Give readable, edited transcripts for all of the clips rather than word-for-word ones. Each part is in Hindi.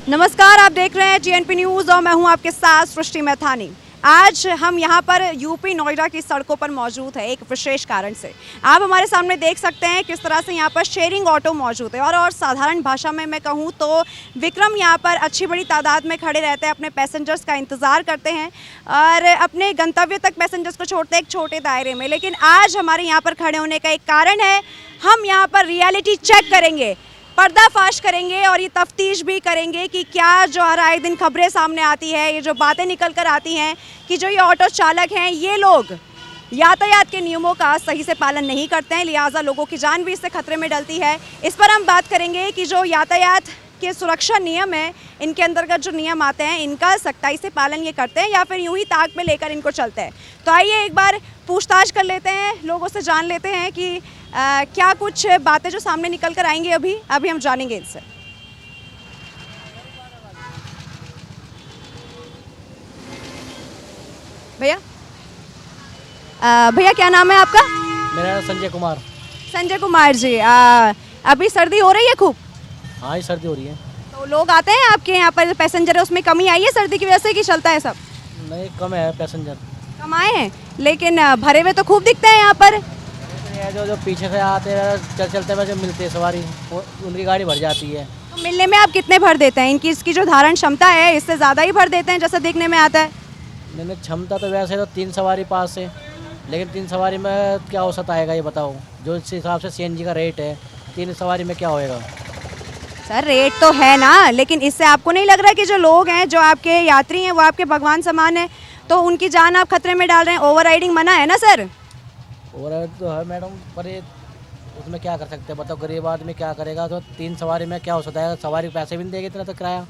नमस्कार, आप देख रहे हैं टीएनपी न्यूज़ और मैं हूं आपके साथ सृष्टि मैथानी। आज हम यहां पर यूपी नोएडा की सड़कों पर मौजूद है एक विशेष कारण से। आप हमारे सामने देख सकते हैं किस तरह से यहां पर शेयरिंग ऑटो मौजूद है और साधारण भाषा में मैं कहूं तो विक्रम यहां पर अच्छी बड़ी तादाद में खड़े रहते हैं, अपने पैसेंजर्स का इंतज़ार करते हैं और अपने गंतव्य तक पैसेंजर्स को छोड़ते हैं एक छोटे दायरे में। लेकिन आज हमारे यहाँ पर खड़े होने का एक कारण है, हम यहाँ पर रियलिटी चेक करेंगे, पर्दाफाश करेंगे और ये तफ्तीश भी करेंगे कि क्या जो हर आए दिन खबरें सामने आती है, ये जो बातें निकल कर आती हैं कि जो ये ऑटो चालक हैं ये लोग यातायात के नियमों का सही से पालन नहीं करते हैं, लिहाजा लोगों की जान भी इससे खतरे में डलती है। इस पर हम बात करेंगे कि जो यातायात के सुरक्षा नियम है, इनके अंतर्गत जो नियम आते हैं इनका सख्ताई से पालन ये करते हैं या फिर यूं ही ताक में लेकर इनको चलते हैं। तो आइए एक बार पूछताछ कर लेते हैं, लोगों से जान लेते हैं कि क्या कुछ बातें जो सामने निकल कर आएंगी अभी हम जानेंगे इनसे। भैया भैया क्या नाम है आपका? मेरा नाम संजय कुमार। संजय कुमार जी, अभी सर्दी हो रही है खूब? हाँ ही सर्दी हो रही है। तो लोग आते हैं आपके यहाँ पर, पैसेंजर है उसमें कमी आई है सर्दी की वजह से कि चलता है सब? नहीं, कम है पैसेंजर। कम आए हैं लेकिन भरे हुए तो खूब दिखते हैं यहाँ पर। ये जो पीछे से आते हैं चलते में जो मिलते हैं सवारी उनकी गाड़ी भर जाती है। तो मिलने में आप कितने भर देते हैं? इसकी जो धारण क्षमता है इससे ज़्यादा ही भर देते हैं जैसा देखने में आता है। नहीं, क्षमता तो वैसे तो 3 सवारी पास है, लेकिन 3 सवारी में क्या औसत आएगा ये बताओ। जो इस हिसाब से सीएनजी का रेट है, 3 सवारी में क्या होएगा? सर रेट तो है ना, लेकिन इससे आपको नहीं लग रहा कि जो लोग हैं, जो आपके यात्री हैं, वो आपके भगवान समान है, तो उनकी जान आप खतरे में डाल रहे हैं? ओवर राइडिंग मना है ना सर? ओवर तो है मैडम, पर ये उसमें क्या कर सकते हैं बताओ, गरीब आदमी क्या करेगा? तो 3 सवारी में क्या औसत आएगा? सवारी पैसे भी नहीं देगी इतना तो किराया।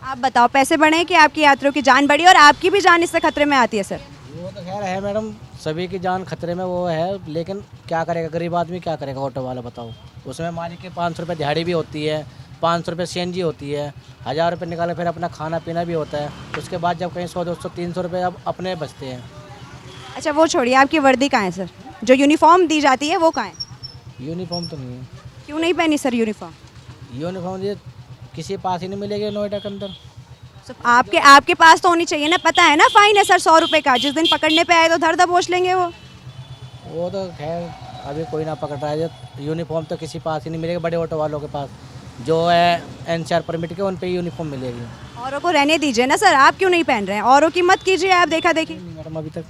आप बताओ, पैसे बढ़े कि आपकी यात्रियों की जान बढ़ी और आपकी भी जान इससे खतरे में आती है सर? वो तो खैर है मैडम, सभी की जान खतरे में वो है, लेकिन क्या करेगा गरीब आदमी, क्या करेगा ऑटो वाला बताओ। उसमें मालिक के 500 रुपये दिहाड़ी भी होती है, 500 रुपये सीएनजी होती है, 1000 रुपये निकाले, फिर अपना खाना पीना भी होता है। उसके बाद जब कहीं 100, 200, 300 रुपये अब अपने बचते हैं। अच्छा वो छोड़िए, आपकी वर्दी कहाँ है सर? जो यूनिफॉर्म दी जाती है वो कहाँ है? यूनिफॉर्म तो नहीं है। क्यों नहीं पहनी सर यूनिफॉर्म? यूनिफॉर्म ये किसी पास ही नहीं मिलेगी नोएडा के अंदर। आपके पास तो होनी चाहिए ना, पता है ना फाइन है सर 100 रुपये का, जिस दिन पकड़ने पे आए तो धर दबोच लेंगे वो तो खैर अभी कोई ना पकड़ रहा है। यूनिफॉर्म तो किसी पास ही नहीं मिलेगी, बड़े ऑटो वालों के पास जो है एनसीआर परमिट के, उन पे यूनिफॉर्म मिलेगी। औरों को रहने दीजिए ना सर, आप क्यों नहीं पहन रहे हैं? औरों की मत कीजिए आप देखा देखी। मैडम अभी तक।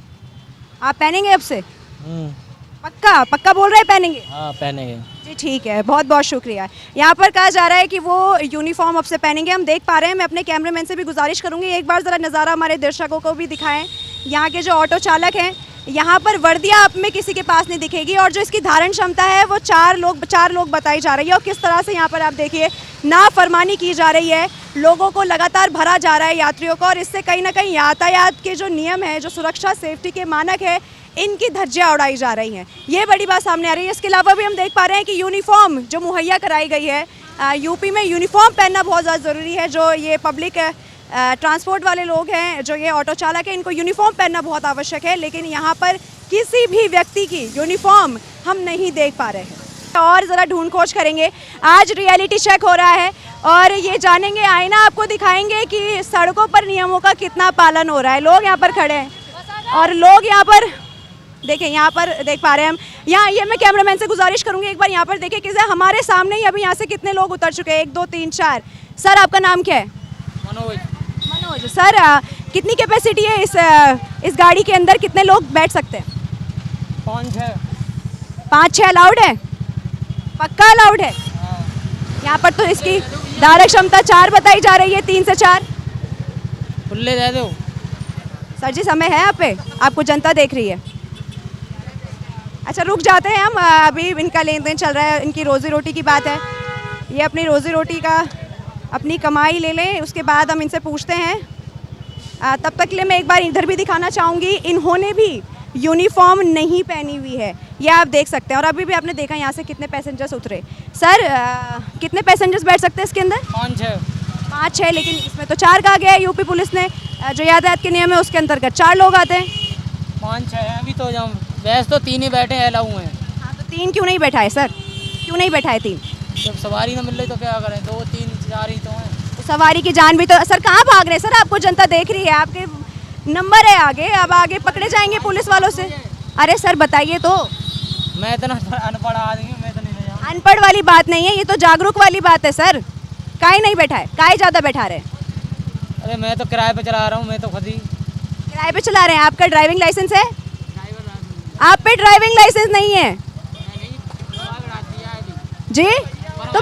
आप पहनेंगे अब से? हम्म। पक्का पक्का बोल रहे हैं पहनेंगे? हाँ पहनेंगे जी ठीक है, बहुत बहुत शुक्रिया। यहाँ पर कहा जा रहा है कि वो यूनिफॉर्म अब से पहनेंगे, हम देख पा रहे हैं। मैं अपने कैमरामैन से भी गुजारिश करूँगी एक बार ज़रा नज़ारा हमारे दर्शकों को भी दिखाएं। यहाँ के जो ऑटो चालक हैं, यहाँ पर वर्दियाँ आप में किसी के पास नहीं दिखेगी और जो इसकी धारण क्षमता है वो 4 लोग बताई जा रही है। और किस तरह से यहाँ पर आप देखिए नाफरमानी की जा रही है, लोगों को लगातार भरा जा रहा है यात्रियों को, और इससे कहीं ना कहीं यातायात के जो नियम है, जो सुरक्षा सेफ्टी के मानक है, इनकी धज्जियाँ उड़ाई जा रही हैं। ये बड़ी बात सामने आ रही है। इसके अलावा भी हम देख पा रहे हैं कि यूनिफॉर्म जो मुहैया कराई गई है, यूपी में यूनिफॉर्म पहनना बहुत ज़्यादा ज़रूरी है। जो ये पब्लिक ट्रांसपोर्ट वाले लोग हैं, जो ये ऑटो चालक हैं, इनको यूनिफॉर्म पहनना बहुत आवश्यक है, लेकिन यहाँ पर किसी भी व्यक्ति की यूनिफॉर्म हम नहीं देख पा रहे हैं। और ज़रा ढूंढ खोज करेंगे, आज रियलिटी चेक हो रहा है और ये जानेंगे, आईना आपको दिखाएंगे कि सड़कों पर नियमों का कितना पालन हो रहा है। लोग यहाँ पर खड़े हैं और लोग यहाँ पर देखिए, यहाँ पर देख पा रहे हैं हम। यहाँ ये मैं कैमरामैन से गुजारिश करूँगी एक बार यहाँ पर देखिए कि हमारे सामने ही अभी यहाँ से कितने लोग उतर चुके हैं, 1 2 3 4। सर आपका नाम क्या है? मनोज। सर कितनी कैपेसिटी है इस गाड़ी के अंदर, कितने लोग बैठ सकते हैं? 5-6 अलाउड है? पक्का अलाउड है? यहाँ पर तो इसकी धारक क्षमता 4 बताई जा रही है, 3 से 4। खुले दे दो सर जी, समय है आप पे, आपको जनता देख रही है। अच्छा रुक जाते हैं हम, अभी इनका लेन देन चल रहा है, इनकी रोज़ी रोटी की बात है, ये अपनी रोज़ी रोटी का अपनी कमाई ले लें, उसके बाद हम इनसे पूछते हैं। तब तक के लिए मैं एक बार इधर भी दिखाना चाहूँगी, इन्होंने भी यूनिफॉर्म नहीं पहनी हुई है, ये आप देख सकते हैं। और अभी भी आपने देखा यहाँ से कितने पैसेंजर्स उतरे। सर कितने पैसेंजर्स बैठ सकते हैं इसके अंदर? 5-6, लेकिन इसमें तो 4 कहा गया है यूपी पुलिस ने, जो यातायात के नियम है उसके अंतर्गत 4 लोग आते हैं। 5-6 हैं अभी तो, जब वैसे तो 3 ही बैठे हैं, अलाउ हैं। हाँ तो 3 क्यों नहीं बैठाए सर? क्यों नहीं बैठाए 3? जब सवारी ना मिल रही तो क्या करें, 2-3-4 ही तो हैं। तो सवारी की जान भी तो सर कहाँ भाग रहे हैं सर, आपको जनता देख रही है, आपके नंबर है आगे, अब आगे पकड़े जाएंगे पुलिस वालों से। अरे सर बताइए तो। मैं इतना अनपढ़ आदमी हूँ, मैं तो नहीं ले जाऊँ। अनपढ़ वाली बात नहीं है, ये तो जागरूक वाली बात है सर। काहे नहीं बैठा है, काहे ज़्यादा बैठा रहे हैं? अरे मैं तो किराए पे चला रहा हूँ, मैं तो खुद ही किराए पे चला रहे हैं। आपका ड्राइविंग लाइसेंस है? ड्राइवर आप पे ड्राइविंग लाइसेंस नहीं है जी, तो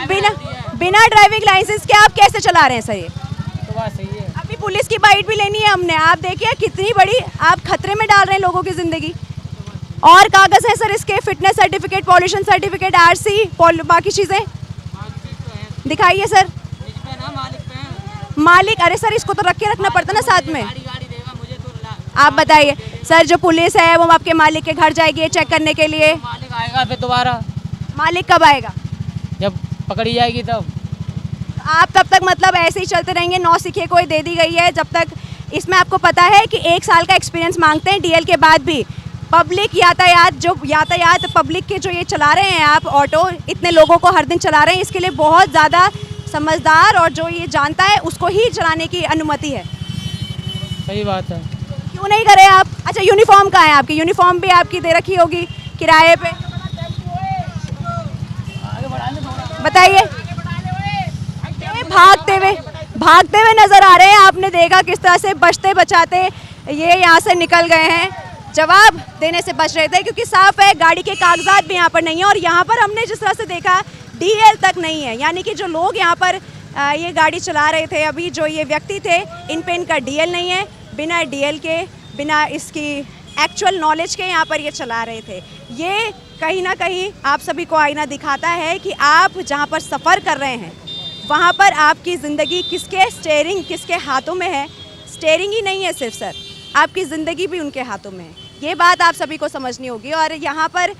बिना ड्राइविंग लाइसेंस के आप कैसे चला रहे हैं सर? ये तो बात सही है। अभी पुलिस की बाइट भी लेनी है हमने। आप देखिए कितनी बड़ी आप खतरे में डाल रहे हैं लोगों की जिंदगी। और कागज है सर इसके, fitness certificate, pollution certificate, RC, बाकी चीजें दिखाइए सर। मालिक, अरे सर इसको तो रख के रखना पड़ता ना साथ में। आप बताइए सर, जो पुलिस है वो आपके मालिक के घर जाएगी चेक करने के लिए। मालिक आएगा फिर दोबारा। मालिक कब आएगा? जब पकड़ी जाएगी तब। आप तब तक मतलब ऐसे ही चलते रहेंगे, नौसिखिए कोई दे दी गई है जब तक। इसमें आपको पता है कि 1 साल का एक्सपीरियंस मांगते हैं डीएल के बाद भी। पब्लिक यातायात, जो यातायात पब्लिक के जो ये चला रहे हैं आप ऑटो, इतने लोगों को हर दिन चला रहे हैं, इसके लिए बहुत ज़्यादा समझदार और जो ये जानता है उसको ही चलाने की अनुमति है। सही बात है। क्यों नहीं करे आप? अच्छा यूनिफॉर्म कहाँ है आपकी? यूनिफॉर्म भी आपकी दे रखी होगी किराए पे, बताइए। ये भागते हुए नजर आ रहे हैं। आपने देखा किस तरह से बचते बचाते ये यहाँ से निकल गए हैं, जवाब देने से बच रहे थे क्योंकि साफ है गाड़ी के कागजात भी यहाँ पर नहीं है। और यहाँ पर हमने जिस तरह से देखा डीएल तक नहीं है, यानी कि जो लोग यहाँ पर ये गाड़ी चला रहे थे, अभी जो ये व्यक्ति थे, इन पे इनका डीएल नहीं है। बिना डीएल के, बिना इसकी एक्चुअल नॉलेज के यहाँ पर ये चला रहे थे। ये कहीं ना कहीं आप सभी को आईना दिखाता है कि आप जहाँ पर सफ़र कर रहे हैं वहाँ पर आपकी ज़िंदगी स्टेयरिंग किसके हाथों में है। स्टेयरिंग ही नहीं है सिर्फ सर, आपकी ज़िंदगी भी उनके हाथों में है। ये बात आप सभी को समझनी होगी। और यहाँ पर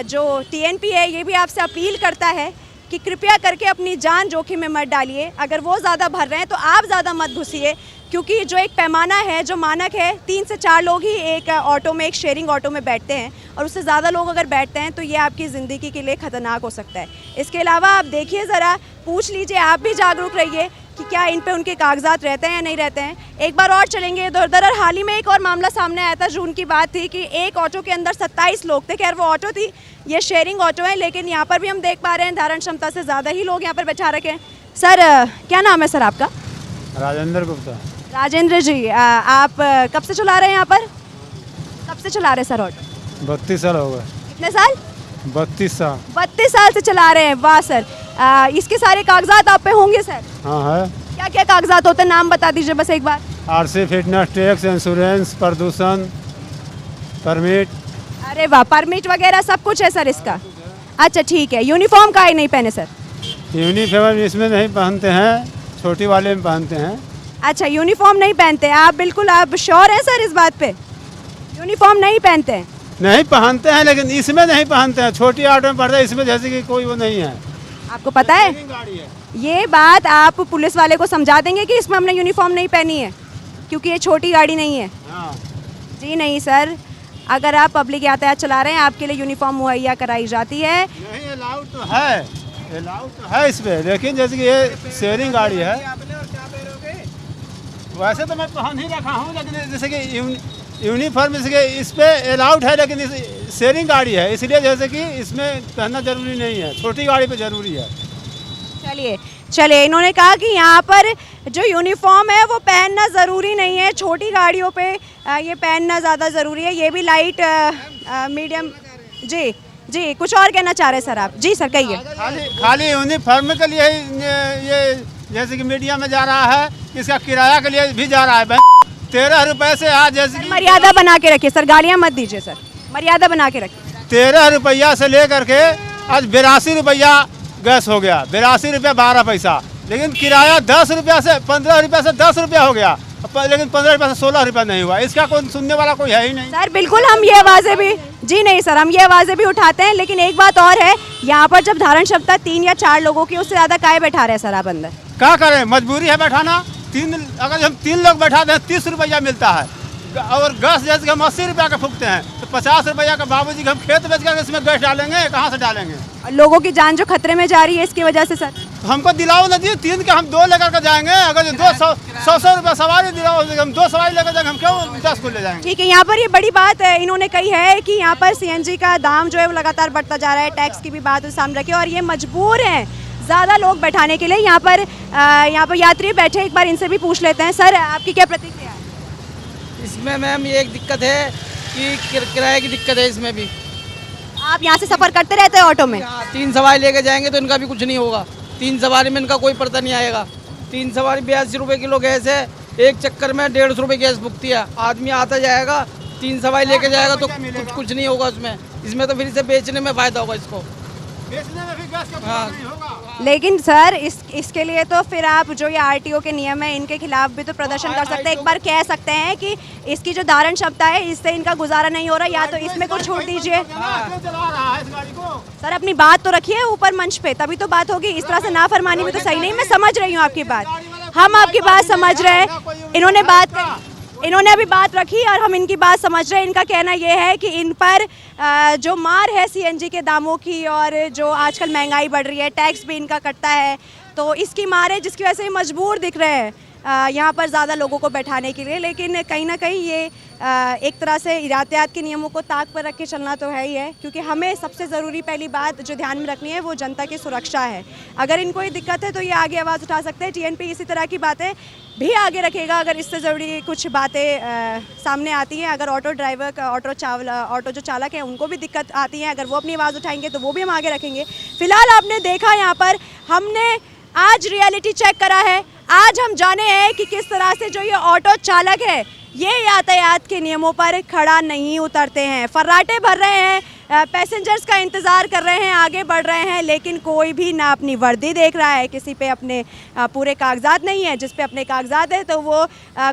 जो टीएनपी है ये भी आपसे अपील करता है कि कृपया करके अपनी जान जोखिम में मत डालिए। अगर वो ज़्यादा भर रहे हैं तो आप ज़्यादा मत घुसिए, क्योंकि जो एक पैमाना है, जो मानक है, 3 से 4 लोग ही एक ऑटो में, एक शेयरिंग ऑटो में बैठते हैं। और उससे ज़्यादा लोग अगर बैठते हैं तो ये आपकी ज़िंदगी के लिए ख़तरनाक हो सकता है। इसके अलावा आप देखिए ज़रा, पूछ लीजिए, आप भी जागरूक रहिए कि क्या इन पे उनके कागजात रहते हैं या नहीं रहते हैं। एक बार और चलेंगे इधर उधर। और हाल ही में एक और मामला सामने आया था, जून की बात थी कि एक ऑटो के अंदर 27 लोग थे। खैर वो ऑटो थी, ये शेयरिंग ऑटो है, लेकिन यहाँ पर भी हम देख पा रहे हैं धारण क्षमता से ज़्यादा ही लोग यहाँ पर बैठा रखे हैं। सर क्या नाम है सर आपका? राजेंद्र गुप्ता। राजेंद्र जी, आप कब से चला रहे हैं यहाँ पर? कब से चला रहे हैं सर ऑटो? 32 साल हो गए। कितने साल? 32 साल। 32 साल से चला रहे हैं, वाह सर। इसके सारे कागजात आप पे होंगे सर? हाँ है। क्या क्या कागजात होते हैं, नाम बता दीजिए बस एक बार। आरसी, फिटनेस, टैक्स, इंश्योरेंस, प्रदूषण परमिट। अरे वाह, परमिट वगैरह सब कुछ है सर इसका। अच्छा ठीक है। यूनिफॉर्म का ही नहीं पहने सर? यूनिफॉर्म इसमें नहीं पहनते हैं, छोटी वाले में पहनते हैं। अच्छा यूनिफॉर्म नहीं पहनते आप? बिल्कुल आप श्योर हैं सर इस बात पे? यूनिफॉर्म नहीं पहनते हैं? नहीं पहनते हैं, लेकिन इसमें नहीं पहनते हैं। छोटी ऑटो में पड़ता है, इसमें जैसे कि कोई वो नहीं है। आपको पता है गाड़ी है। ये बात आप पुलिस वाले को समझा देंगे कि इसमें हमने यूनिफॉर्म नहीं पहनी है क्योंकि ये छोटी गाड़ी नहीं है? हाँ। जी नहीं सर, अगर आप पब्लिक यातायात चला रहे हैं आपके लिए यूनिफॉर्म मुहैया कराई जाती है। नहीं, अलाउड तो है, अलाउड तो है इस पे, लेकिन जैसे कि ये शेयरिंग गाड़ी है, वैसे तो मैं पहन ही रखा हूँ, लेकिन जैसे कि यूनिफॉर्म इस पे अलाउड है, लेकिन शेयरिंग गाड़ी है, इसलिए जैसे कि इसमें पहनना जरूरी नहीं है, छोटी गाड़ी पे जरूरी है। चलिए इन्होंने कहा कि यहाँ पर जो यूनिफॉर्म है वो पहनना ज़रूरी नहीं है, छोटी गाड़ियों पे ये पहनना ज़्यादा ज़रूरी है। ये भी लाइट मीडियम। जी जी, कुछ और कहना चाह रहे हैं सर आप? जी सर कहिए। खाली यूनिफॉर्म के लिए ये जैसे कि मीडिया में जा रहा है, इसका किराया के लिए भी जा रहा है। 13 रुपये से आज जैसे मर्यादा बना के रखिए सर, गालियाँ मत दीजिए सर, मर्यादा बना के रखिए। 13 रुपया से लेकर के आज 82 रुपया गैस हो गया, 82 रुपया 12 पैसा। लेकिन किराया 10 रुपया से 15 रुपया से 10 रुपया हो गया, लेकिन 15 रुपया से 16 रुपया नहीं हुआ। इसका कोई सुनने वाला कोई है ही नहीं सर। बिल्कुल हम ये आवाज़ें भी, जी नहीं सर, हम ये आवाज़ें भी उठाते हैं, लेकिन एक बात और है, यहाँ पर जब धारण क्षमता 3 या 4 लोगों की, उससे ज़्यादा काहे बैठा रहे हैं सर आप अंदर? क्या करें, मजबूरी है बैठाना। अगर हम 3 लोग बैठाते हैं 30 रुपया मिलता है, और गैस जैसे हम 80 रुपया का फूकते हैं, तो 50 रुपया का बाबूजी हम खेत बेच कर इसमें गैस डालेंगे, कहाँ से डालेंगे? लोगों की जान जो खतरे में जा रही है इसकी वजह से सर। तो हमको दिलाओ ना जी, 3 के हम 2 लेकर के जाएंगे। अगर 200 रुपया सवारी दिलाओ, हम 2 सवारी लेकर जाएंगे, हम क्यों 10 को ले जाएंगे। ठीक है, यहाँ पर ये बड़ी बात है इन्होंने कही है कि यहाँ पर सीएनजी का दाम जो है वो लगातार बढ़ता जा रहा है, टैक्स की भी बात सामने रखी और ये मजबूर हैं ज़्यादा लोग बैठाने के लिए। यहाँ पर यात्री बैठे, एक बार इनसे भी पूछ लेते हैं। सर, आपकी क्या प्रतिक्रिया है? इसमें मैम ये एक दिक्कत है कि किराए की दिक्कत है इसमें भी। आप यहाँ से सफ़र करते रहते हैं ऑटो में? हाँ, 3 सवारी लेके जाएंगे तो इनका भी कुछ नहीं होगा। 3 सवारी में इनका कोई पड़ता नहीं आएगा। 3 सवारी 82 रुपये किलो गैस है, एक चक्कर में 150 रुपये गैस भुगती है। आदमी आता जाएगा, 3 सवारी लेके जाएगा तो कुछ नहीं होगा उसमें। इसमें तो फिर इसे बेचने में फ़ायदा होगा इसको। बेचने में भी गैस का हाँ। नहीं होगा। लेकिन सर इसके लिए तो फिर आप जो ये आरटीओ के नियम है इनके खिलाफ भी तो प्रदर्शन कर सकते हैं। एक बार कह सकते हैं कि इसकी जो धारण क्षमता है इससे इनका गुजारा नहीं हो रहा, या तो इसमें कुछ छूट दीजिए। क्यों चला रहा है इस गाड़ी को? सर, अपनी बात तो रखिए ऊपर मंच पे, तभी तो बात होगी। इस तरह से नाफरमानी भी तो सही नहीं। मैं समझ रही हूँ आपकी बात, हम आपकी बात समझ रहे हैं। इन्होंने बात करी, इन्होंने अभी बात रखी और हम इनकी बात समझ रहे हैं। इनका कहना ये है कि इन पर जो मार है सीएनजी के दामों की और जो आजकल महंगाई बढ़ रही है, टैक्स भी इनका कटता है, तो इसकी मार है जिसकी वजह से ये मजबूर दिख रहे हैं यहाँ पर ज़्यादा लोगों को बैठाने के लिए। लेकिन कहीं ना कहीं ये एक तरह से यातायात के नियमों को ताक पर रख के चलना तो है ही है, क्योंकि हमें सबसे ज़रूरी पहली बात जो ध्यान में रखनी है वो जनता की सुरक्षा है। अगर इनको ये दिक्कत है तो ये आगे आवाज़ उठा सकते हैं। टीएनपी इसी तरह की बातें भी आगे रखेगा अगर इससे ज़रूरी कुछ बातें सामने आती हैं। अगर ऑटो ड्राइवर, ऑटो जो चालक है उनको भी दिक्कत आती है, अगर वो अपनी आवाज़ उठाएंगे तो वो भी हम आगे रखेंगे। फ़िलहाल आपने देखा यहाँ पर हमने आज रियलिटी चेक करा है। आज हम जाने हैं कि किस तरह से जो ये ऑटो चालक है ये यातायात के नियमों पर खड़ा नहीं उतरते हैं, फर्राटे भर रहे हैं, पैसेंजर्स का इंतज़ार कर रहे हैं, आगे बढ़ रहे हैं, लेकिन कोई भी ना अपनी वर्दी देख रहा है, किसी पे अपने पूरे कागजात नहीं है। जिस पे अपने कागजात है तो वो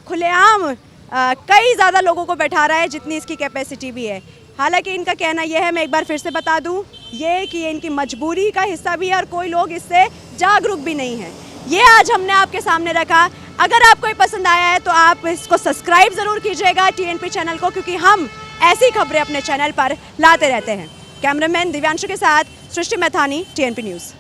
खुलेआम कई ज़्यादा लोगों को बैठा रहा है जितनी इसकी कैपेसिटी भी है। हालांकि इनका कहना यह है, मैं एक बार फिर से बता दूं, ये कि ये इनकी मजबूरी का हिस्सा भी है और कोई लोग इससे जागरूक भी नहीं है। ये आज हमने आपके सामने रखा। अगर आपको ये पसंद आया है तो आप इसको सब्सक्राइब ज़रूर कीजिएगा टीएनपी चैनल को, क्योंकि हम ऐसी खबरें अपने चैनल पर लाते रहते हैं। कैमरामैन दिव्यांशु के साथ सृष्टि मैथानी, टीएनपी न्यूज़।